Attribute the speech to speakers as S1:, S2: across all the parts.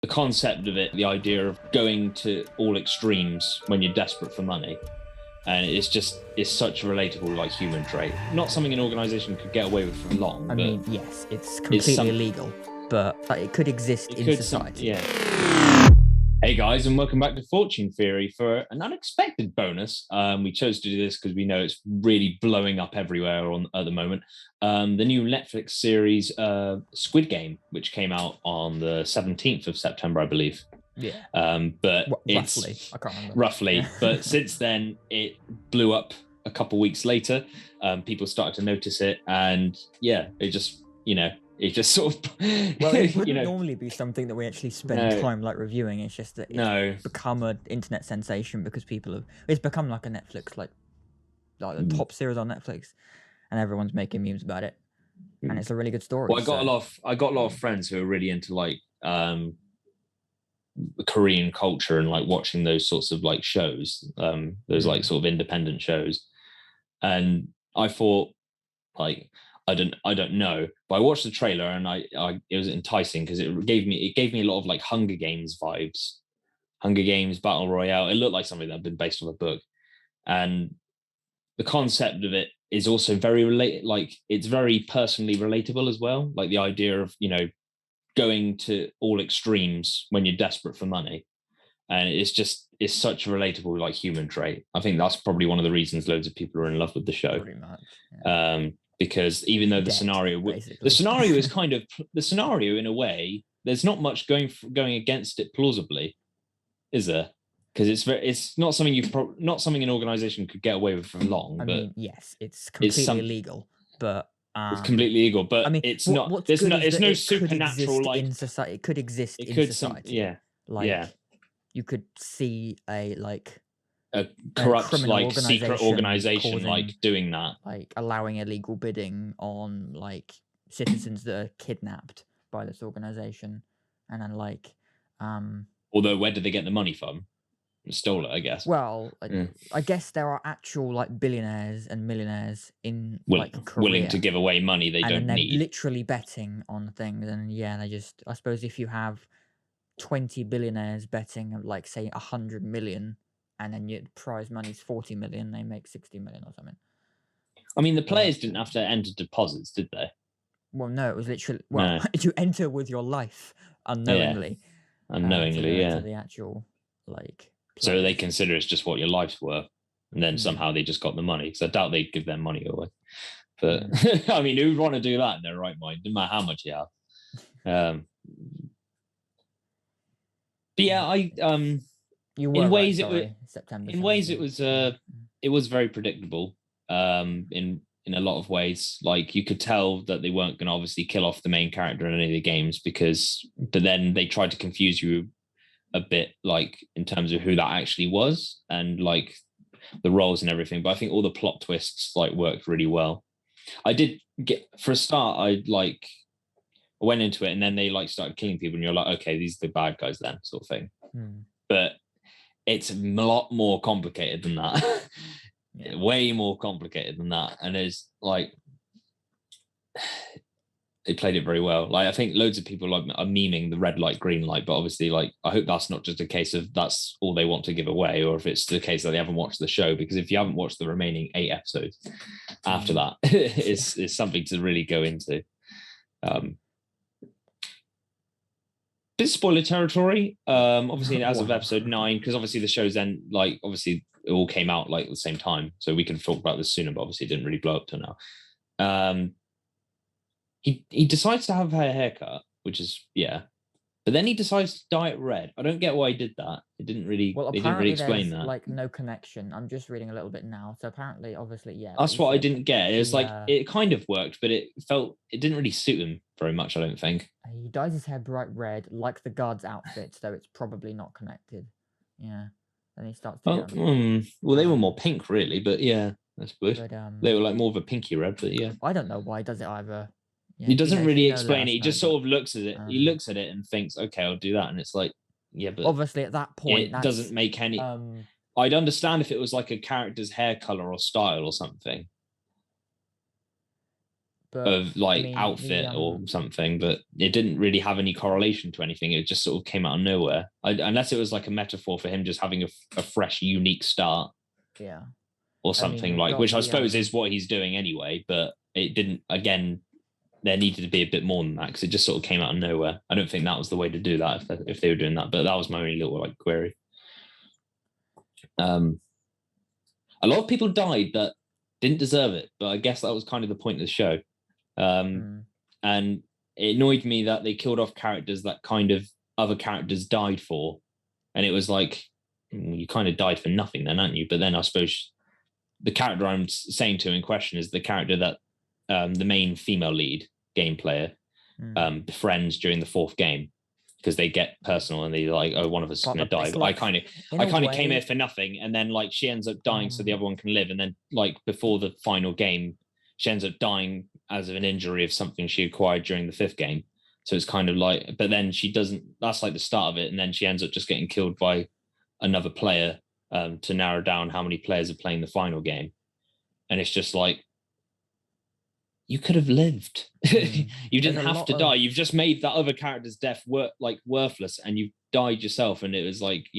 S1: the concept of it, the idea of going to all extremes when you're desperate for money. And it's such a relatable, like, human trait. Not something an organization could get away with for long.
S2: I mean, yes, it's completely illegal, but it could exist in society.
S1: Hey guys, and welcome back to Fortune Theory for an unexpected bonus. We chose to do this because we know it's really blowing up everywhere at the moment. The new Netflix series, Squid Game, which came out on the 17th of September, I believe.
S2: Yeah.
S1: But
S2: roughly, I can't remember.
S1: Roughly,
S2: yeah.
S1: But since then, it blew up a couple weeks later. People started to notice it, and it just sort of
S2: well, it wouldn't normally be something that we actually spend time like reviewing. It's just that it's become an internet sensation because it's become like a Netflix, like the top series on Netflix, and everyone's making memes about it, and it's a really good story.
S1: Well, I got a lot of friends who are really into like Korean culture and like watching those sorts of like shows, those like sort of independent shows, and I thought, like, I don't know, but I watched the trailer and it was enticing because it gave me a lot of like Hunger Games vibes, Hunger Games Battle Royale. It looked like something that had been based on a book, and the concept of it is also very it's very personally relatable as well. Like the idea of going to all extremes when you're desperate for money, and it's such a relatable like human trait. I think that's probably one of the reasons loads of people are in love with the show.
S2: Pretty much, yeah.
S1: Because even though the scenario is kind of the scenario in a way, there's not much going against it plausibly, is there? Because it's not something not something an organization could get away with for long. I mean,
S2: yes, it's completely illegal, but
S1: it's completely illegal. But I mean, it's not. There's no supernatural like
S2: in society. It could exist in society. You could see a
S1: corrupt like secret organization like doing that,
S2: like allowing illegal bidding on like citizens that are kidnapped by this organization, and then like
S1: although where did they get the money from? Stole it, I guess.
S2: Well, I guess there are actual like billionaires and millionaires in like Korea
S1: willing to give away money they don't need,
S2: literally betting on things. And they just, I suppose if you have 20 billionaires betting like say 100 million, and then your prize money's 40 million, they make 60 million or something.
S1: I mean, the players didn't have to enter deposits, did they?
S2: Well, no, it was literally you enter with your life unknowingly. To the actual like.
S1: So they consider it's just what your life's worth, and then somehow they just got the money. Because I doubt they'd give their money away. But I mean, who'd want to do that in their right mind, no matter how much you have? But yeah, in ways it was very predictable. In a lot of ways, like you could tell that they weren't going to obviously kill off the main character in any of the games but then they tried to confuse you a bit, like in terms of who that actually was and like the roles and everything. But I think all the plot twists like worked really well. I did get, for a start, I went into it and then they like started killing people and you're like, okay, these are the bad guys then, sort of thing. But it's a lot more complicated than that. Way more complicated than that. And it's like they played it very well. Like I think loads of people are memeing the red light, green light, but obviously, like I hope that's not just a case of that's all they want to give away, or if it's the case that they haven't watched the show. Because if you haven't watched the remaining 8 episodes after that, it's something to really go into. Bit spoiler territory. Obviously, as of episode 9, because obviously the show's then like obviously it all came out like at the same time, so we could have talked about this sooner, but obviously it didn't really blow up till now. He decides to have a haircut, which is but then he decides to dye it red. I don't get why he did that. It didn't really.
S2: Well,
S1: they didn't really explain that.
S2: Like no connection. I'm just reading a little bit now. So apparently, obviously,
S1: That's what I didn't get. It was like it kind of worked, but it didn't really suit him very much. I don't think.
S2: He dyes his hair bright red, like the guard's outfit, so it's probably not connected. Yeah. Then he starts.
S1: Well, they were more pink, really, but that's good. But, they were like more of a pinky red, but
S2: I don't know why he does it either. Yeah,
S1: he doesn't really explain it. He just sort of looks at it. He looks at it and thinks, "Okay, I'll do that." And it's like, but
S2: obviously at that point,
S1: it doesn't make any. I'd understand if it was like a character's hair color or style or something. of like outfit or something, but it didn't really have any correlation to anything. It just sort of came out of nowhere, unless it was like a metaphor for him just having a fresh, unique start.
S2: Yeah.
S1: Or something which I suppose is what he's doing anyway, but it didn't, again, there needed to be a bit more than that because it just sort of came out of nowhere. I don't think that was the way to do that if they were doing that, but that was my only little like query. A lot of people died that didn't deserve it, but I guess that was kind of the point of the show. And it annoyed me that they killed off characters that kind of other characters died for. And it was like, you kind of died for nothing then, aren't you? But then I suppose the character I'm saying to in question is the character that the main female lead game player befriends during the fourth game, because they get personal and they're like, oh, one of us is going to die. Like, I kind of came here for nothing, and then like she ends up dying so the other one can live, and then like before the final game, she ends up dying as of an injury of something she acquired during the fifth game. So it's kind of like, but then she doesn't. That's like the start of it, and then she ends up just getting killed by another player to narrow down how many players are playing the final game. And it's just like, you could have lived. You didn't have to die. You've just made that other character's death worthless, and you've died yourself. And it was like,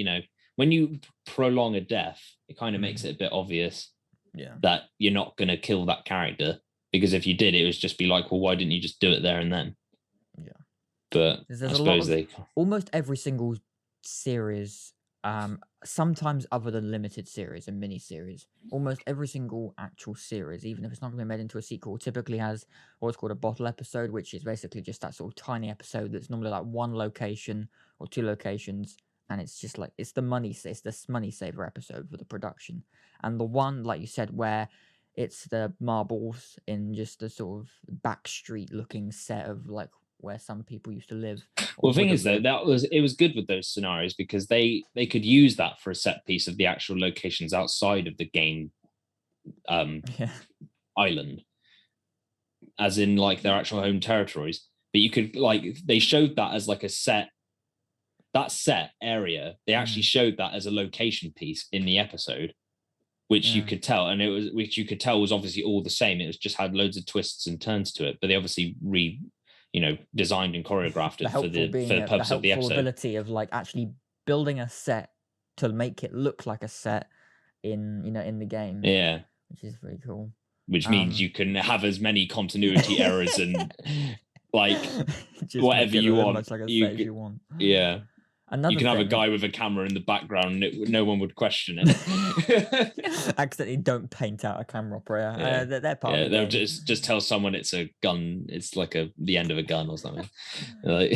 S1: when you prolong a death, it kind of makes it a bit obvious that you're not going to kill that character, because if you did, it would just be like, well, why didn't you just do it there and then?
S2: Yeah.
S1: But I suppose
S2: almost every single series, sometimes other than limited series and mini series, almost every single actual series, even if it's not going to be made into a sequel, typically has what's called a bottle episode, which is basically just that sort of tiny episode that's normally like one location or two locations, and it's just like it's the money saver episode for the production. And the one, like you said, where it's the marbles in just a sort of back street looking set of like where some people used to live.
S1: Well, the thing is, though, it was good with those scenarios because they could use that for a set piece of the actual locations outside of the game island, as in like their actual home territories. But you could they showed that as like that set area. They actually showed that as a location piece in the episode, which you could tell, and which you could tell was obviously all the same. It was just had loads of twists and turns to it, but they obviously designed and choreographed it for the purpose of the episode.
S2: Ability of like actually building a set to make it look like a set in the game.
S1: Yeah,
S2: which is very cool.
S1: Which means you can have as many continuity errors and like whatever you want.
S2: Much like a set as you want.
S1: Yeah. You can have a guy with a camera in the background and no one would question it.
S2: Accidentally don't paint out a camera operator. They're part of
S1: they'll just tell someone it's a gun. It's like the end of a gun or something.
S2: So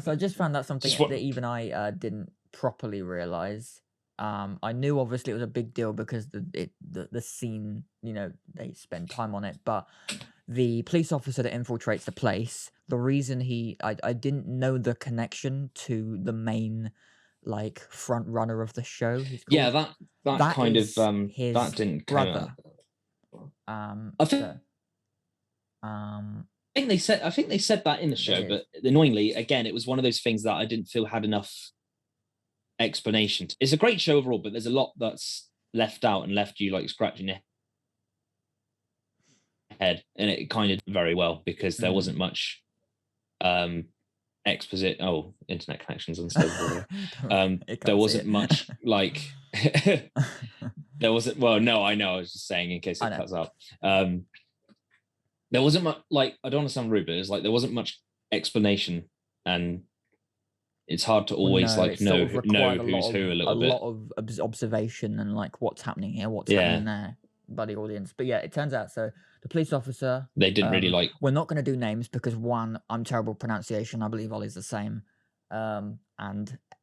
S2: I just found that something that even I didn't properly realize. I knew obviously it was a big deal because the scene, they spend time on it, but the police officer that infiltrates the place, the reason I didn't know the connection to the main like front runner of the show.
S1: Yeah, that kind of his that didn't
S2: brother.
S1: I think they said that in the show, but annoyingly, again, it was one of those things that I didn't feel had enough explanation. It's a great show overall, but there's a lot that's left out and left you like scratching your head, and it kind of did very well because there wasn't much exposit. Oh, internet connections and stuff. There wasn't much like there wasn't. Well, no, I know. I was just saying in case it cuts out. There wasn't much like, I don't want to sound rude, but it's like there wasn't much explanation, and it's hard to always know who's who a little bit.
S2: A lot of observation and like what's happening here, what's happening there by the audience. But yeah, it turns out so the police officer,
S1: they didn't really like.
S2: We're not going to do names because one, I'm terrible pronunciation. I believe Ollie's the same, and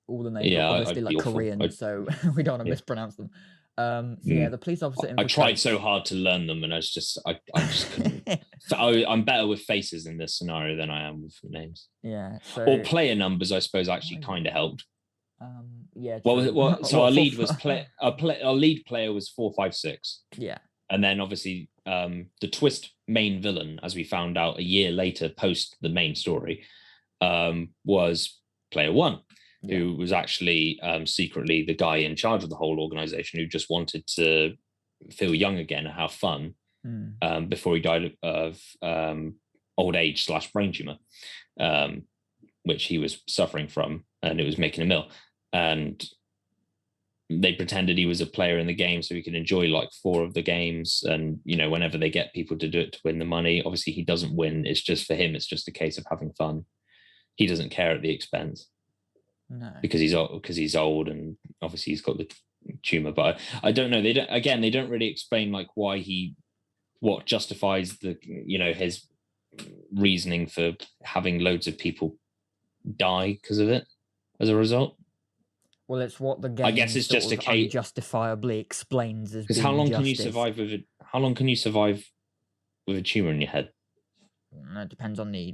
S2: all the names are obviously like Korean, so we don't want to mispronounce them. So yeah, the police officer.
S1: I tried so hard to learn them, and I just couldn't. I'm better with faces in this scenario than I am with names.
S2: Yeah. So,
S1: or player numbers, I suppose, actually kind of helped.
S2: Yeah.
S1: Well, so our lead was our lead player was 456.
S2: Yeah.
S1: And then obviously the twist main villain, as we found out a year later, post the main story, was player one. Yeah. Who was actually secretly the guy in charge of the whole organization who just wanted to feel young again and have fun. before he died of old age / brain tumor, which he was suffering from, and it was making him ill. And they pretended he was a player in the game so he could enjoy like 4 of the games. And, whenever they get people to do it to win the money, obviously he doesn't win. It's just for him. It's just a case of having fun. He doesn't care at the expense.
S2: No.
S1: Because he's old and obviously he's got the tumor. But I don't know. They don't really explain like what justifies the, his reasoning for having loads of people die because of it as a result.
S2: Well, it's what the game,
S1: I guess it's just a case
S2: justifiably explains as.
S1: Because how long can you survive with a tumor in your head?
S2: It depends on the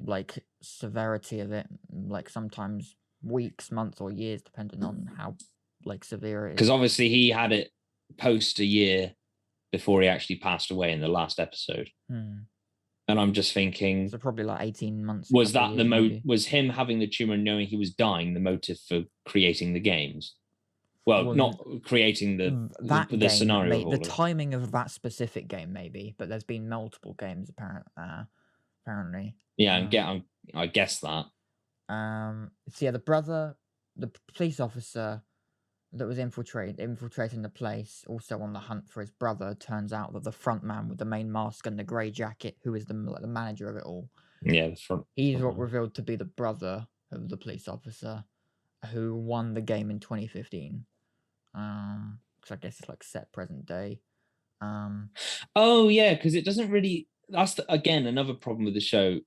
S2: severity of it. Like sometimes weeks, months, or years, depending on how severe it is.
S1: Because obviously he had it post a year before he actually passed away in the last episode. And I'm just thinking,
S2: so probably 18 months.
S1: Was that was him having the tumor and knowing he was dying the motive for creating the games? Well, not creating the scenario.
S2: The timing of that specific game, maybe, but there's been multiple games apparently.
S1: Yeah, I guess that.
S2: So yeah, the police officer that was infiltrating the place, also on the hunt for his brother. Turns out that the front man with the main mask and the grey jacket, who is the manager of it all, he's what revealed to be the brother of the police officer who won the game in 2015. Because I guess it's set present day.
S1: Oh yeah, because it doesn't really. That's again another problem with the show.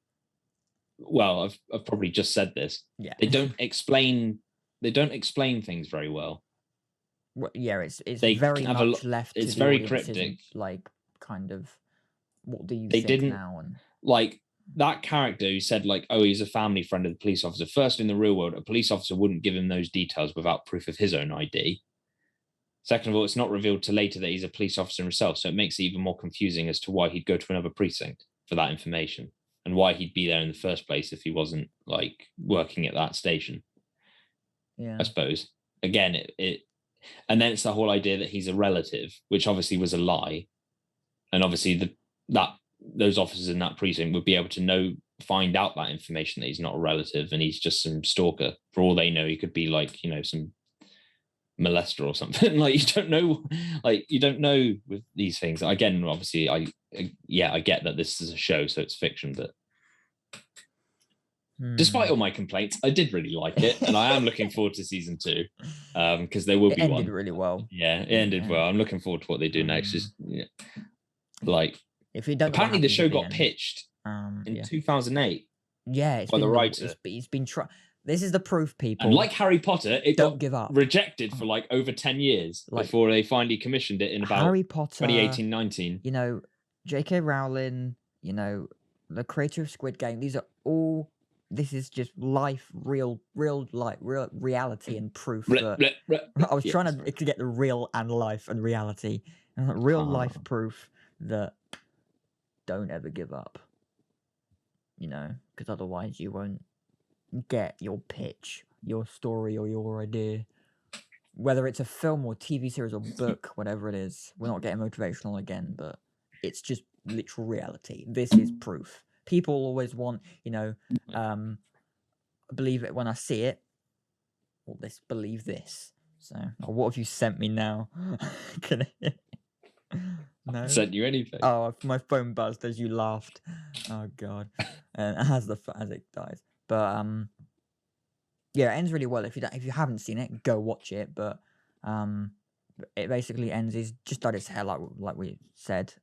S1: Well, I've probably just said this.
S2: Yeah,
S1: they don't explain things very well.
S2: Well, yeah, it's very much left.
S1: It's very cryptic.
S2: Kind of, what do you think now? And
S1: that character who said he's a family friend of the police officer. First, in the real world, a police officer wouldn't give him those details without proof of his own ID. Second of all, it's not revealed till later that he's a police officer himself, so it makes it even more confusing as to why he'd go to another precinct for that information and why he'd be there in the first place if he wasn't working at that station.
S2: Yeah,
S1: I suppose. Again, it and then it's the whole idea that he's a relative, which obviously was a lie, and obviously those officers in that precinct would be able to find out that information that he's not a relative and he's just some stalker. For all they know, he could be some molester or something. You don't know with these things. Again, obviously, I get that this is a show, so it's fiction, but despite all my complaints, I did really like it, and I am looking forward to season 2 because there will be one. It
S2: ended really well.
S1: Yeah, it ended well. I'm looking forward to what they do next. Just
S2: if you don't,
S1: apparently the show got pitched in 2008.
S2: Yeah,
S1: by the writer.
S2: It's been This is the proof, people.
S1: And like Harry Potter, it
S2: don't
S1: got
S2: give up.
S1: Rejected for over 10 years before they finally commissioned it in about
S2: Harry Potter,
S1: 2018-19.
S2: J.K. Rowling, the creator of Squid Game. These are all. This is just life, real reality and proof. I was trying to get the real and life and reality, and real life proof that don't ever give up. Because otherwise you won't get your pitch, your story, or your idea. Whether it's a film or TV series or book, whatever it is, we're not getting motivational again, but it's just literal reality. This is proof. People always want, believe it when I see it, or believe this. So, what have you sent me now? Can I... No?
S1: I sent you anything.
S2: Oh, my phone buzzed as you laughed. Oh god, and as it dies. But yeah, it ends really well. If you haven't seen it, go watch it. But it basically ends. He's just dyed his hair, like we said.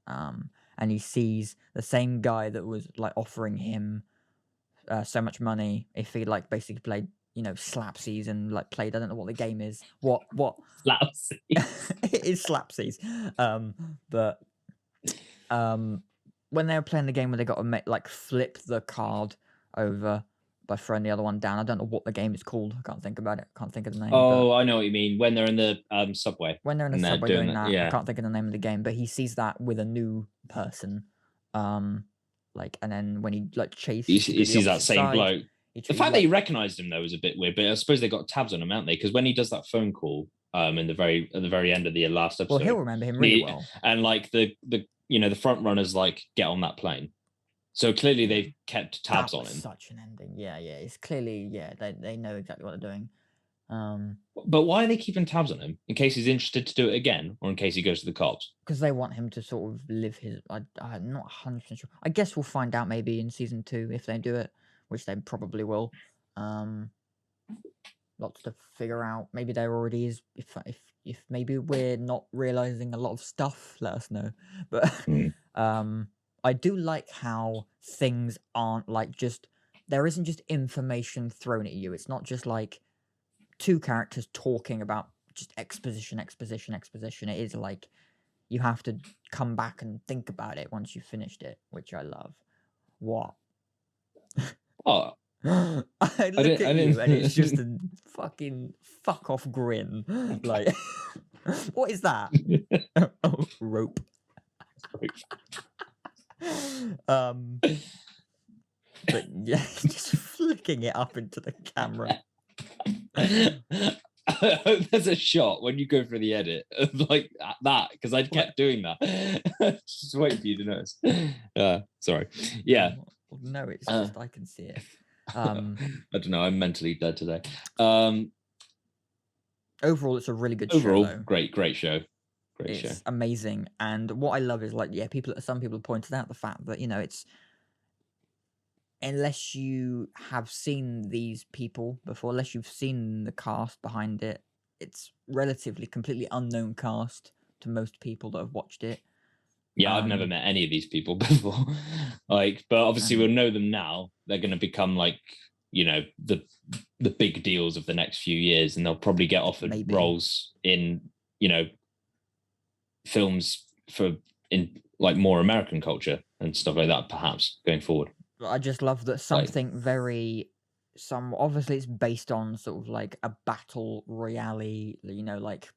S2: And he sees the same guy that was offering him so much money if he basically played slapsies and played. I don't know what the game is. What
S1: slapsies?
S2: It is slapsies. But when they were playing the game where they got to flip the card over by throwing the other one down. I don't know what the game is called. I can't think about it. Can't think of the name.
S1: Oh, I know what you mean. When they're in the subway.
S2: When they're in the subway doing that, yeah. I can't think of the name of the game. But he sees that with a new person. And then when he chases,
S1: he sees that same bloke. The fact that he recognised him though was a bit weird. But I suppose they got tabs on him, haven't they? Because when he does that phone call, at the very end of the last episode,
S2: well, he'll remember him really well.
S1: And the the front runners like get on that plane. So clearly they've kept tabs on him.
S2: Such an ending. Yeah. It's clearly, they know exactly what they're doing.
S1: But why are they keeping tabs on him? In case he's interested to do it again, or in case he goes to the cops?
S2: Because they want him to sort of live his. I'm not 100% sure. I guess we'll find out maybe in season 2 if they do it, which they probably will. Lots to figure out. Maybe there already is. If maybe we're not realizing a lot of stuff, let us know. But I do like how things aren't like just. There isn't just information thrown at you. It's not just like 2 characters talking about just exposition. It is like you have to come back and think about it once you've finished it, which I love. What?
S1: Oh,
S2: I look at you and it's just a fucking fuck off grin. Like, what is that? Oh, rope. But yeah, just flicking it up into the camera.
S1: I hope there's a shot when you go for the edit of like that, because I kept doing that. Just waiting for you to notice. Sorry. Yeah.
S2: No, it's just I can see it.
S1: I don't know. I'm mentally dead today.
S2: Overall, it's a really good show. Though.
S1: Great show.
S2: It's amazing. And what I love is like, some people pointed out the fact that, it's unless you have seen these people before, unless you've seen the cast behind it, it's relatively completely unknown cast to most people that have watched it.
S1: Yeah, I've never met any of these people before. But obviously we'll know them now. They're going to become like, the big deals of the next few years, and they'll probably get offered roles in, films in like more American culture and stuff like that, perhaps going forward.
S2: I just love that something obviously it's based on sort of like a battle royale, like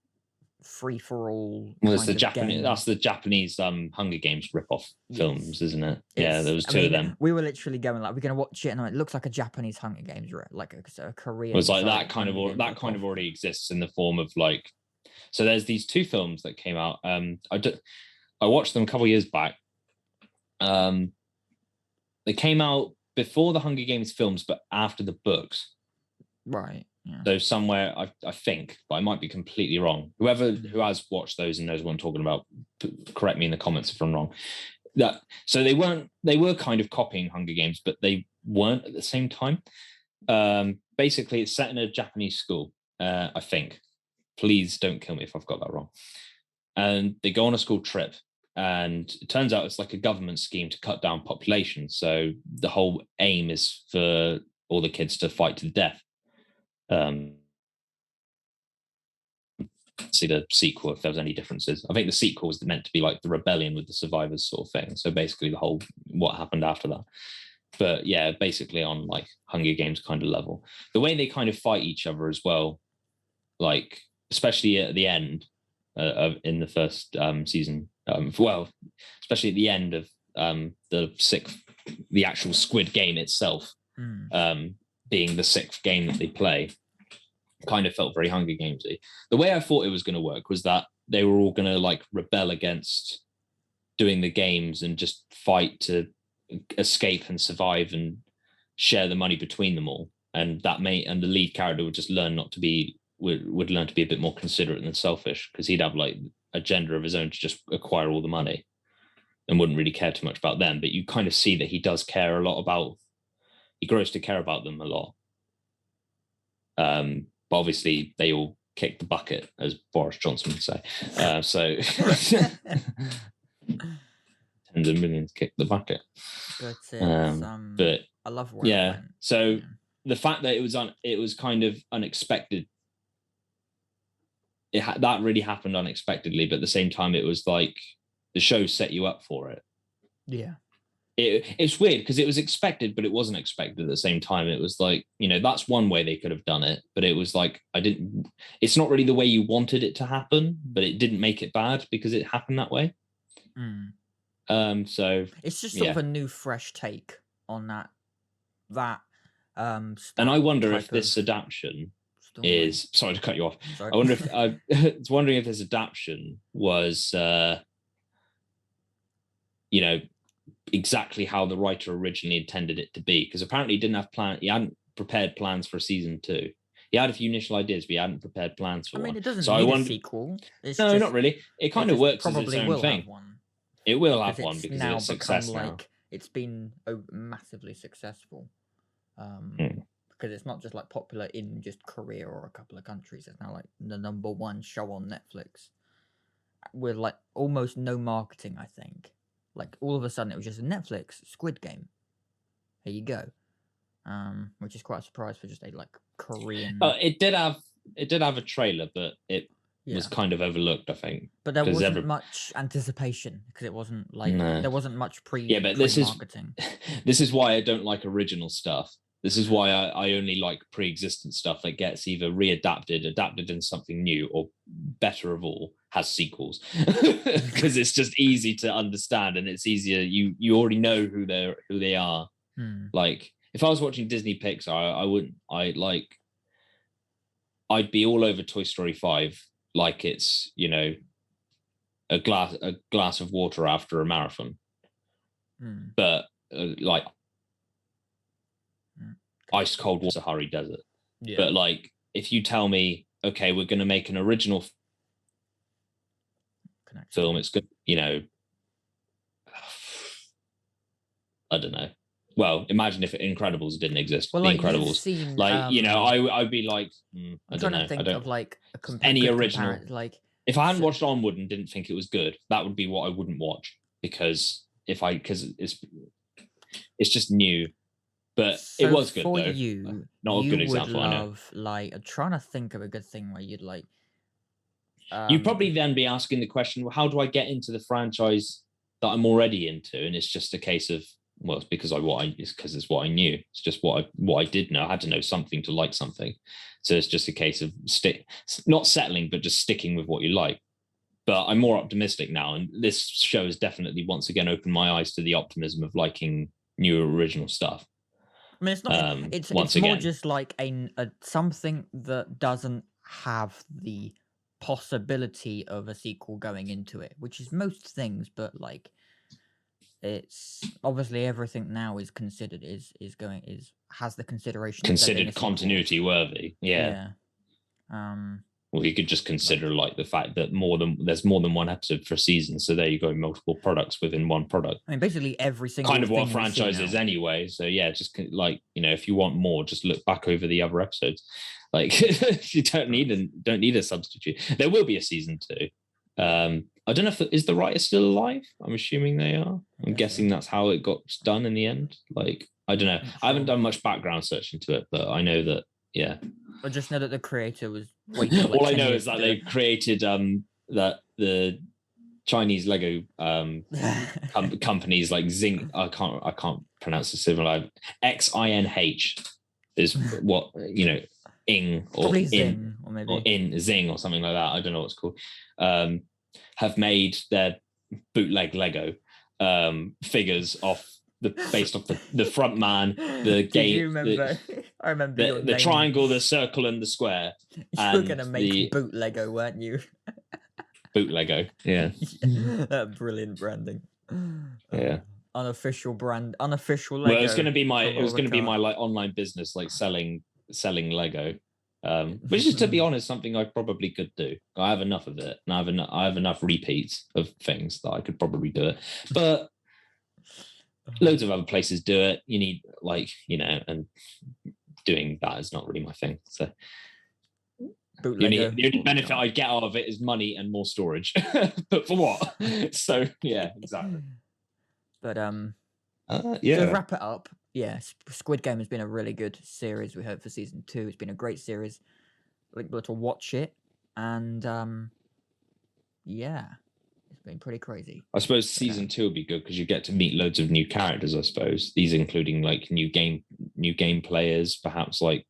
S2: free for all.
S1: Well, it's the Japanese. That's the Japanese Hunger Games ripoff films, isn't it? Yeah, there was two of them.
S2: We were literally going like, we're going to watch it, and it looks like a Japanese Hunger Games, like a Korean.
S1: It was like that kind of already exists in the form of like. So there's these 2 films that came out. I watched them a couple of years back. They came out before the Hunger Games films, but after the books.
S2: Right. Yeah.
S1: So somewhere, I think, but I might be completely wrong. Who has watched those and knows what I'm talking about, correct me in the comments if I'm wrong. So they were kind of copying Hunger Games, but they weren't at the same time. Basically, it's set in a Japanese school, I think. Please don't kill me if I've got that wrong. And they go on a school trip, and it turns out it's like a government scheme to cut down population. So the whole aim is for all the kids to fight to the death. See the sequel if there was any differences. I think the sequel was meant to be like the rebellion with the survivors sort of thing. So basically the whole what happened after that. But yeah, basically on like Hunger Games kind of level. The way they kind of fight each other as well, like especially at the end in the first season. Especially at the end of the actual Squid Game itself, being the 6th game that they play, kind of felt very Hunger Gamesy. The way I thought it was going to work was that they were all going to like rebel against doing the games and just fight to escape and survive and share the money between them all. And the lead character would just learn would learn to be a bit more considerate and selfish, because he'd have like agenda of his own to just acquire all the money and wouldn't really care too much about them. But you kind of see that he does care a lot he grows to care about them a lot. But obviously they all kick the bucket, as Boris Johnson would say. So tens of millions kick the bucket. But
S2: I love where it went.
S1: So the fact that it was kind of unexpected. That really happened unexpectedly, but at the same time, it was like the show set you up for it.
S2: Yeah.
S1: It's weird because it was expected, but it wasn't expected at the same time. It was like, that's one way they could have done it, but it was like, it's not really the way you wanted it to happen, but it didn't make it bad because it happened that way. So
S2: it's just sort of a new, fresh take on that.
S1: And I wonder if this adaptation is sorry to cut you off. Sorry. I wonder if I was wondering if this adaptation was you know, exactly how the writer originally intended it to be, because apparently he hadn't prepared plans for season 2. He had a few initial ideas, but he hadn't prepared plans for one.
S2: It doesn't need a sequel.
S1: No, not really. It kind of works as its own thing.
S2: Have one.
S1: It will have one because of its success now.
S2: It's been massively successful. Because it's not just like popular in just Korea or a couple of countries. It's now like the #1 show on Netflix with like almost no marketing, I think. Like all of a sudden it was just a Netflix Squid Game. Here you go. Which is quite a surprise for just a like Korean.
S1: It did have a trailer, but it was kind of overlooked, I think.
S2: But there wasn't much anticipation because it wasn't like there wasn't much
S1: but
S2: pre-marketing.
S1: This is why I don't like original stuff. This is why I only like pre-existent stuff that gets either readapted, adapted into something new, or better of all, has sequels. Because it's just easy to understand and it's easier. You already know who they are. Like if I was watching Disney Pixar, I'd be all over Toy Story 5 like it's, you know, a glass of water after a marathon. But like ice cold water Sahara Desert. But like if you tell me, okay, we're going to make an original film, it's good, you know, I don't know. Well, imagine if Incredibles didn't exist.
S2: Well,
S1: The Incredibles, you know, I'd be like, I don't know.
S2: I don't of like
S1: any original.
S2: Like,
S1: if I hadn't watched Onward and didn't think it was good, that would be what I wouldn't watch because it's just new. But it was good
S2: for
S1: though.
S2: You,
S1: not a good example. I know.
S2: Like, I'm trying to think of a good thing where you'd like.
S1: You'd probably then be asking the question, well, how do I get into the franchise that I'm already into? And it's just a case of, well, it's because it's what I knew. It's just what I did know. I had to know something to like something. So it's just a case of not settling, but just sticking with what you like. But I'm more optimistic now. And this show has definitely once again opened my eyes to the optimism of liking new original stuff.
S2: I mean, it's not. It's more just like a something that doesn't have the possibility of a sequel going into it, which is most things. But like, it's obviously everything now is considered has the consideration
S1: considered continuity worthy. Yeah. Well, you could just consider like the fact that there's more than one episode for a season. So there you go, multiple products within one product.
S2: I mean, basically every single
S1: kind of what a franchise is anyway. So yeah, just like, you know, if you want more, just look back over the other episodes. Like you don't need a substitute. There will be a season 2. I don't know if is the writer still alive. I'm assuming they are. I'm guessing that's how it got done in the end. Like I don't know. I haven't done much background search into it, but I know that
S2: I just know that the creator was
S1: all I know is that they created that the Chinese Lego companies like Zing. I can't pronounce the civil XINH is what, you know, Ing or
S2: In or maybe
S1: or in Zing or something like that. I don't know what it's called. Have made their bootleg Lego figures based off the front man, the gate.
S2: You remember? I remember
S1: the triangle, the circle, and the square.
S2: You were gonna make boot Lego, weren't you?
S1: Boot Lego, yeah.
S2: Brilliant branding.
S1: Yeah.
S2: Unofficial Lego.
S1: Well, it was gonna be my like online business, like selling Lego. Which is, to be honest, something I probably could do. I have enough of it, and I have enough repeats of things that I could probably do it. But loads of other places do it. You need, like, you know, and doing that is not really my thing. So the only benefit I get out of it is money and more storage. But for what? So yeah, exactly.
S2: But
S1: yeah.
S2: To wrap it up, Squid Game has been a really good series. We hope for season 2. It's been a great series. We're able to watch it, and it's been pretty crazy.
S1: I suppose season 2 will be good because you get to meet loads of new characters. I suppose these including like new game players, perhaps like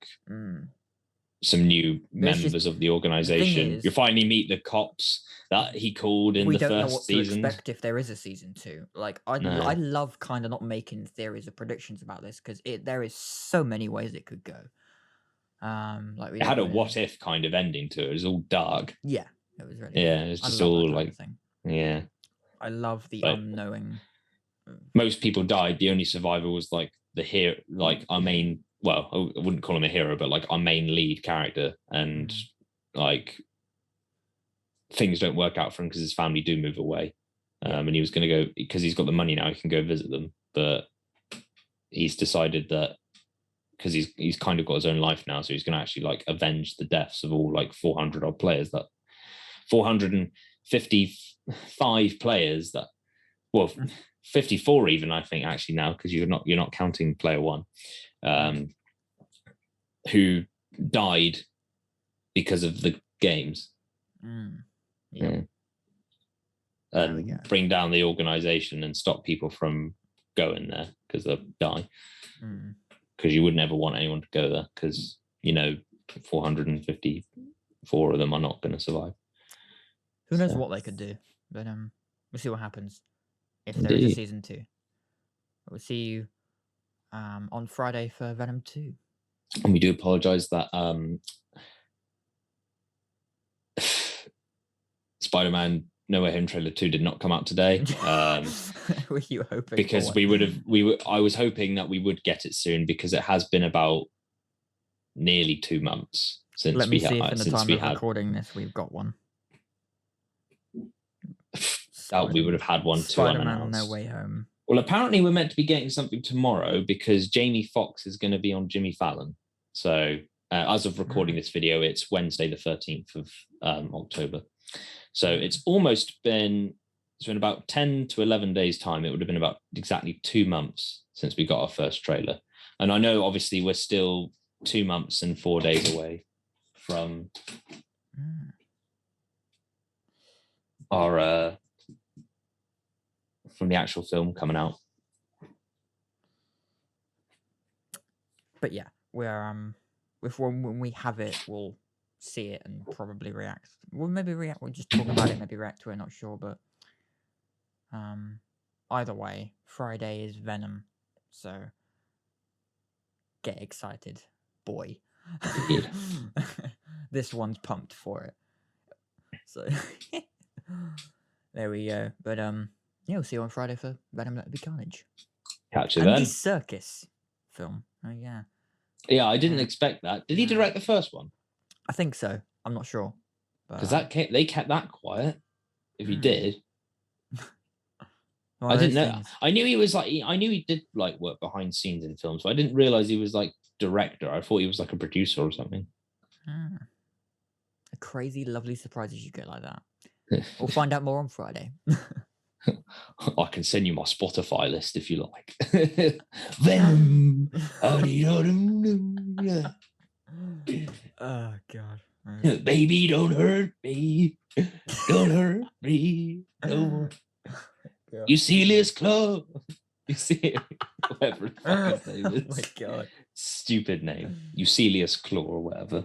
S1: some new members of the organization. You finally meet the cops that he called in the first season. We don't know what to
S2: expect if there is a season 2. Like I love kind of not making theories or predictions about this because there is so many ways it could go. Like
S1: it had a what if kind of ending to it. It was all dark.
S2: Yeah, it was really.
S1: Yeah, it's just all like
S2: thing.
S1: Yeah,
S2: I love the unknowing.
S1: most people died. The only survivor was like the hero, like our main. Well, I wouldn't call him a hero, but like our main lead character, and like things don't work out for him because his family do move away, and he was going to go because he's got the money now. He can go visit them, but he's decided that because he's kind of got his own life now, so he's going to actually like avenge the deaths of all like 400 odd players, that 455 players that, well, 54 even, I think, actually now, because you're not counting player one, who died because of the games. And bring down the organization and stop people from going there because they'll die. Because you would never want anyone to go there because 454 of them are not going to survive.
S2: Who knows what they could do? But we'll see what happens if there is a season 2. We'll see you on Friday for Venom 2.
S1: And we do apologize that Spider-Man No Way Home trailer 2 did not come out today.
S2: Were you hoping?
S1: Because I was hoping that we would get it soon, because it has been about nearly 2 months since
S2: Let me see if in the time of recording this we've got one.
S1: We would have had one to
S2: Spider-Man No Way Home.
S1: Well, apparently we're meant to be getting something tomorrow because Jamie Foxx is going to be on Jimmy Fallon. So as of recording this video, it's Wednesday the 13th of October. So it's been about 10 to 11 days time. It would have been about exactly 2 months since we got our first trailer. And I know obviously we're still 2 months and 4 days away from our from the actual film coming out.
S2: But yeah, we're when we have it, we'll see it and probably react. We'll just talk about it, maybe react to it, not sure, but either way, Friday is Venom, so get excited, boy. This one's pumped for it. So there we go. But we'll see you on Friday for Venom Let There Be Carnage.
S1: Catch you then.
S2: And the circus film. Oh yeah.
S1: Yeah, I didn't expect that. Did he direct the first one?
S2: I think so. I'm not sure.
S1: Because they kept that quiet. If he did.
S2: Well,
S1: I didn't know. Things. I knew he was like. I knew he did like work behind scenes in films, but I didn't realize he was like director. I thought he was like a producer or something.
S2: A crazy, lovely surprises you get like that. We'll find out more on Friday.
S1: I can send you my Spotify list if you like. Venom.
S2: Oh God.
S1: Right. Baby, don't hurt me. Don't hurt me. No. Yeah. Eucelius Claw. You see it? Whatever his name is.
S2: Oh my God.
S1: Stupid name. Eucelius Claw or whatever.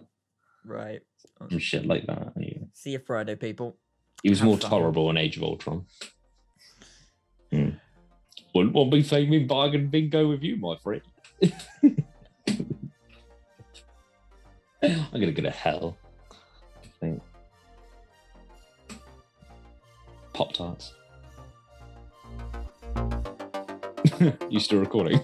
S2: Right.
S1: Some shit like that. Yeah.
S2: See you Friday, people.
S1: He was more tolerable in Age of Ultron. Wouldn't want me playing bargain bingo with you, my friend. I'm gonna go to hell. I think. Pop-Tarts. You still recording?